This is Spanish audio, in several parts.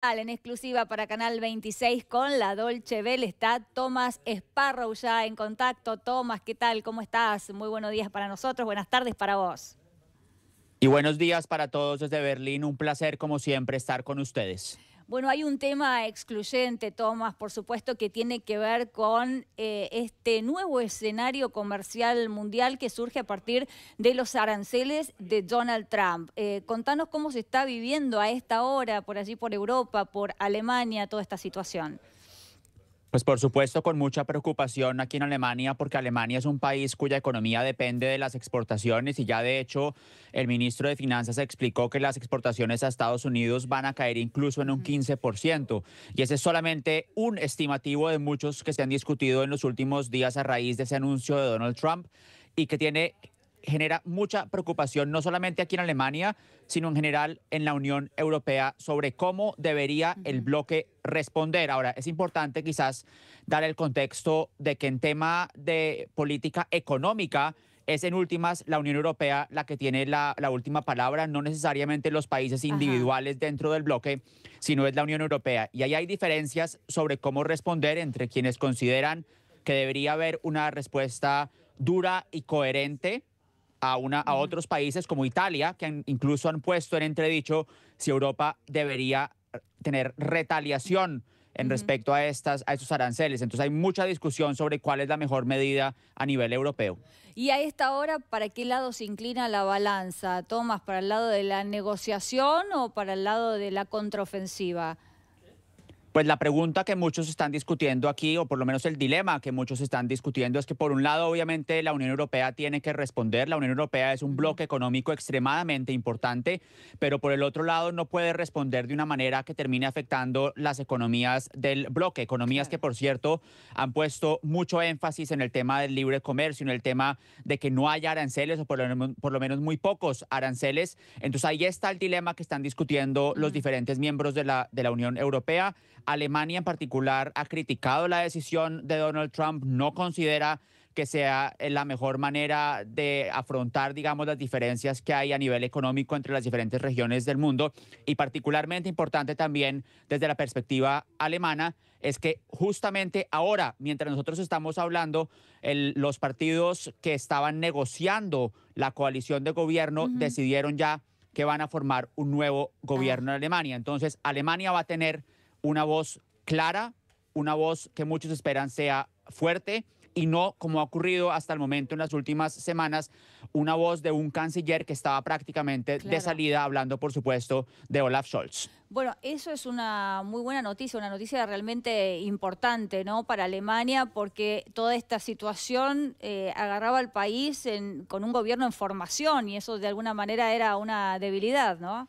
En exclusiva para Canal 26 con la Dolce Vele está Thomas Sparrow ya en contacto. Thomas, ¿qué tal? ¿Cómo estás? Muy buenos días para nosotros, buenas tardes para vos. Y buenos días para todos desde Berlín. Un placer, como siempre, estar con ustedes. Bueno, hay un tema excluyente, Thomas, por supuesto, que tiene que ver con este nuevo escenario comercial mundial que surge a partir de los aranceles de Donald Trump. Contanos cómo se está viviendo a esta hora, por allí por Europa, por Alemania, toda esta situación. Pues por supuesto con mucha preocupación aquí en Alemania, porque Alemania es un país cuya economía depende de las exportaciones y ya de hecho el ministro de Finanzas explicó que las exportaciones a Estados Unidos van a caer incluso en un 15%. Y ese es solamente un estimativo de muchos que se han discutido en los últimos días a raíz de ese anuncio de Donald Trump y que genera mucha preocupación, no solamente aquí en Alemania, sino en general en la Unión Europea, sobre cómo debería el bloque responder. Ahora, es importante quizás dar el contexto de que en tema de política económica, es en últimas la Unión Europea la que tiene la última palabra, no necesariamente los países Ajá. individuales dentro del bloque, sino es la Unión Europea. Y ahí hay diferencias sobre cómo responder entre quienes consideran que debería haber una respuesta dura y coherente a otros países como Italia, que incluso han puesto en entredicho si Europa debería tener retaliación en Ujú. respecto a estos aranceles. Entonces hay mucha discusión sobre cuál es la mejor medida a nivel europeo. Y a esta hora, ¿para qué lado se inclina la balanza, Tomás? ¿Para el lado de la negociación o para el lado de la contraofensiva? Pues la pregunta que muchos están discutiendo aquí, o por lo menos el dilema que muchos están discutiendo, es que por un lado, obviamente, la Unión Europea tiene que responder. La Unión Europea es un Ujú. bloque económico extremadamente importante, pero por el otro lado no puede responder de una manera que termine afectando las economías del bloque. Economías que, Claro. por cierto, han puesto mucho énfasis en el tema del libre comercio, en el tema de que no haya aranceles, o por lo menos muy pocos aranceles. Entonces ahí está el dilema que están discutiendo los Ujú. diferentes miembros de la Unión Europea. Alemania en particular ha criticado la decisión de Donald Trump, no considera que sea la mejor manera de afrontar, digamos, las diferencias que hay a nivel económico entre las diferentes regiones del mundo. Y particularmente importante también desde la perspectiva alemana es que justamente ahora, mientras nosotros estamos hablando, los partidos que estaban negociando la coalición de gobierno Ujú. decidieron ya que van a formar un nuevo Ah. gobierno en Alemania. Entonces, Alemania va a tener una voz clara, una voz que muchos esperan sea fuerte y no, como ha ocurrido hasta el momento en las últimas semanas, una voz de un canciller que estaba prácticamente de Claro. salida, hablando, por supuesto, de Olaf Scholz. Bueno, eso es una muy buena noticia, una noticia realmente importante, ¿no? Para Alemania, porque toda esta situación agarraba al país con un gobierno en formación y eso de alguna manera era una debilidad, ¿no?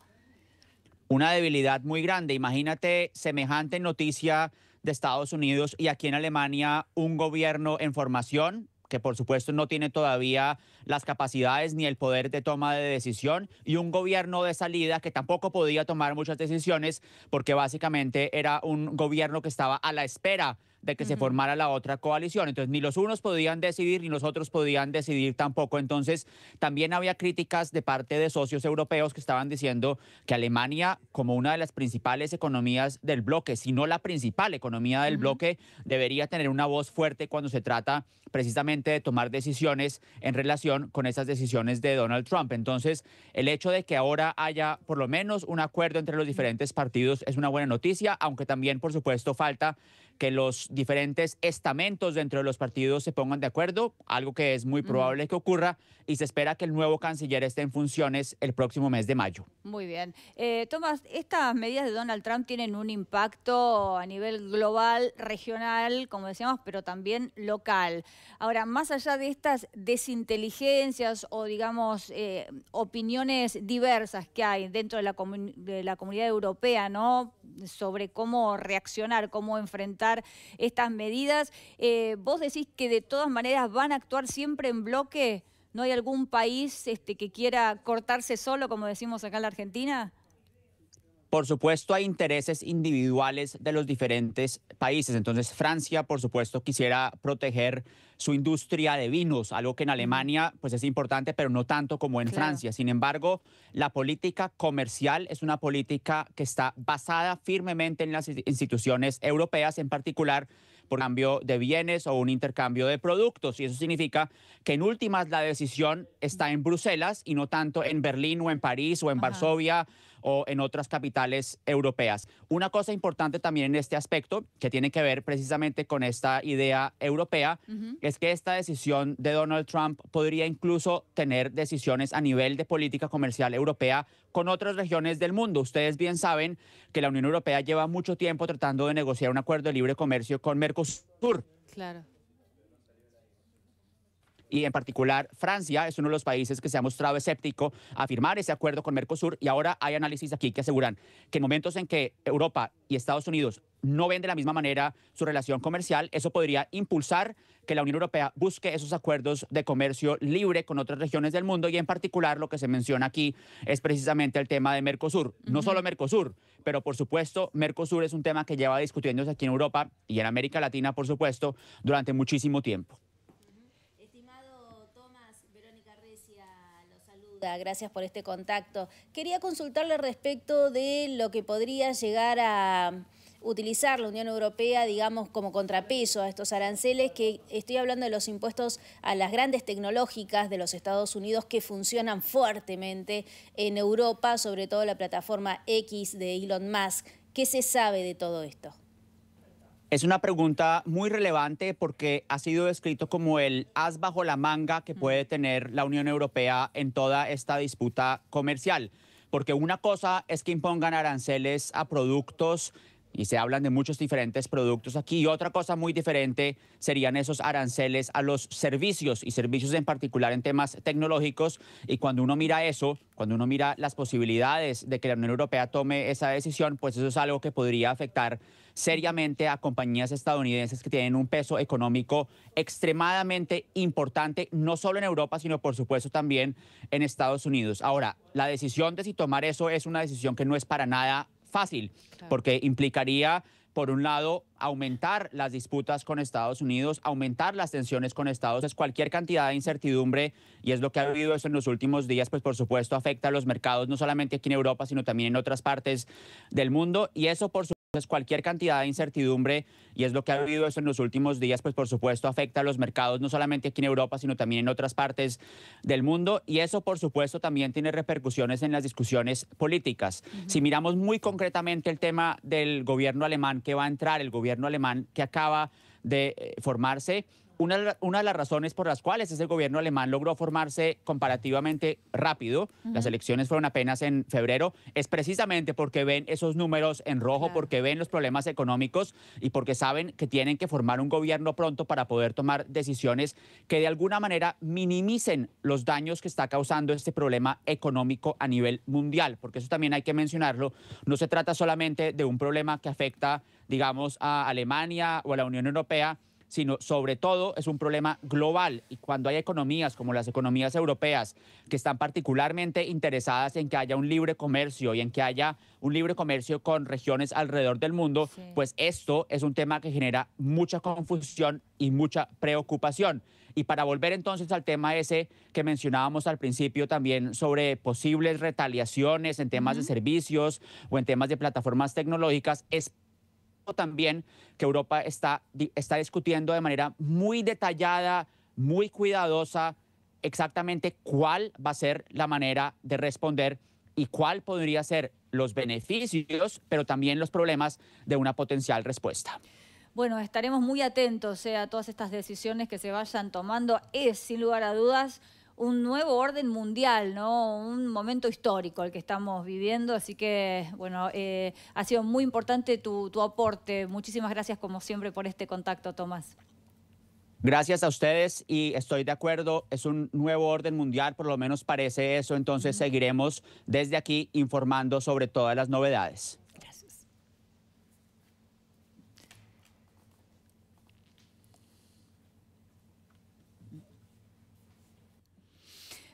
Una debilidad muy grande. Imagínate semejante noticia de Estados Unidos y aquí en Alemania un gobierno en formación que por supuesto no tiene todavía las capacidades ni el poder de toma de decisión, y un gobierno de salida que tampoco podía tomar muchas decisiones porque básicamente era un gobierno que estaba a la espera de que se Ujú. formara la otra coalición. Entonces, ni los unos podían decidir, ni los otros podían decidir tampoco. Entonces, también había críticas de parte de socios europeos que estaban diciendo que Alemania, como una de las principales economías del bloque, si no la principal economía del Ujú. bloque, debería tener una voz fuerte cuando se trata precisamente de tomar decisiones en relación con esas decisiones de Donald Trump. Entonces, el hecho de que ahora haya por lo menos un acuerdo entre los Ujú. diferentes partidos es una buena noticia, aunque también, por supuesto, falta que los diferentes estamentos dentro de los partidos se pongan de acuerdo, algo que es muy Ujú. probable que ocurra, y se espera que el nuevo canciller esté en funciones el próximo mes de mayo. Muy bien. Tomás, estas medidas de Donald Trump tienen un impacto a nivel global, regional, como decíamos, pero también local. Ahora, más allá de estas desinteligencias o, digamos, opiniones diversas que hay dentro de de la comunidad europea, ¿no? Sobre cómo reaccionar, cómo enfrentar estas medidas, ¿vos decís que de todas maneras van a actuar siempre en bloque? ¿No hay algún país que quiera cortarse solo, como decimos acá en la Argentina? Por supuesto, hay intereses individuales de los diferentes países. Entonces, Francia, por supuesto, quisiera proteger su industria de vinos, algo que en Alemania pues es importante, pero no tanto como en Francia. Sin embargo, la política comercial es una política que está basada firmemente en las instituciones europeas, en particular por cambio de bienes o un intercambio de productos. Y eso significa que en últimas la decisión está en Bruselas y no tanto en Berlín o en París o en Varsovia o en otras capitales europeas. Una cosa importante también en este aspecto, que tiene que ver precisamente con esta idea europea, es que esta decisión de Donald Trump podría incluso tener decisiones a nivel de política comercial europea con otras regiones del mundo. Ustedes bien saben que la Unión Europea lleva mucho tiempo tratando de negociar un acuerdo de libre comercio con Mercosur. Claro. Y en particular Francia es uno de los países que se ha mostrado escéptico a firmar ese acuerdo con Mercosur, y ahora hay análisis aquí que aseguran que en momentos en que Europa y Estados Unidos no ven de la misma manera su relación comercial, eso podría impulsar que la Unión Europea busque esos acuerdos de comercio libre con otras regiones del mundo, y en particular lo que se menciona aquí es precisamente el tema de Mercosur. No solo Mercosur, pero por supuesto Mercosur es un tema que lleva discutiéndose aquí en Europa y en América Latina, por supuesto, durante muchísimo tiempo. Gracias por este contacto. Quería consultarle respecto de lo que podría llegar a utilizar la Unión Europea, digamos, como contrapeso a estos aranceles, que estoy hablando de los impuestos a las grandes tecnológicas de los Estados Unidos que funcionan fuertemente en Europa, sobre todo la plataforma X de Elon Musk. ¿Qué se sabe de todo esto? Es una pregunta muy relevante porque ha sido descrito como el as bajo la manga que puede tener la Unión Europea en toda esta disputa comercial. Porque una cosa es que impongan aranceles a productos, y se hablan de muchos diferentes productos aquí, y otra cosa muy diferente serían esos aranceles a los servicios, y servicios en particular en temas tecnológicos. Y cuando uno mira eso, cuando uno mira las posibilidades de que la Unión Europea tome esa decisión, pues eso es algo que podría afectar seriamente a compañías estadounidenses que tienen un peso económico extremadamente importante, no solo en Europa, sino por supuesto también en Estados Unidos. Ahora, la decisión de si tomar eso es una decisión que no es para nada fácil, porque implicaría, por un lado, aumentar las disputas con Estados Unidos, aumentar las tensiones con Estados Unidos, cualquier cantidad de incertidumbre, y es lo que ha habido eso en los últimos días, pues por supuesto afecta a los mercados, no solamente aquí en Europa, sino también en otras partes del mundo, y eso por supuesto cualquier cantidad de incertidumbre, y es lo que ha habido eso en los últimos días, pues por supuesto afecta a los mercados, no solamente aquí en Europa, sino también en otras partes del mundo, y eso por supuesto también tiene repercusiones en las discusiones políticas. Si miramos muy concretamente el tema del gobierno alemán que va a entrar, el gobierno alemán que acaba de formarse, una de las razones por las cuales ese gobierno alemán logró formarse comparativamente rápido, las elecciones fueron apenas en febrero, es precisamente porque ven esos números en rojo, porque ven los problemas económicos y porque saben que tienen que formar un gobierno pronto para poder tomar decisiones que de alguna manera minimicen los daños que está causando este problema económico a nivel mundial, porque eso también hay que mencionarlo. No se trata solamente de un problema que afecta, digamos, a Alemania o a la Unión Europea, sino sobre todo es un problema global. Y cuando hay economías como las economías europeas que están particularmente interesadas en que haya un libre comercio y en que haya un libre comercio con regiones alrededor del mundo, pues esto es un tema que genera mucha confusión y mucha preocupación. Y para volver entonces al tema ese que mencionábamos al principio también sobre posibles retaliaciones en temas de servicios o en temas de plataformas tecnológicas, es también que Europa está discutiendo de manera muy detallada, muy cuidadosa, exactamente cuál va a ser la manera de responder y cuál podría ser los beneficios, pero también los problemas de una potencial respuesta. Bueno, estaremos muy atentos a todas estas decisiones que se vayan tomando. Es, sin lugar a dudas, un nuevo orden mundial, ¿no? Un momento histórico el que estamos viviendo, así que, bueno, ha sido muy importante tu aporte. Muchísimas gracias, como siempre, por este contacto, Tomás. Gracias a ustedes y estoy de acuerdo, es un nuevo orden mundial, por lo menos parece eso, entonces seguiremos desde aquí informando sobre todas las novedades. Gracias.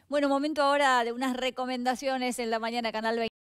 Bueno, momento ahora de unas recomendaciones en la mañana, Canal 20.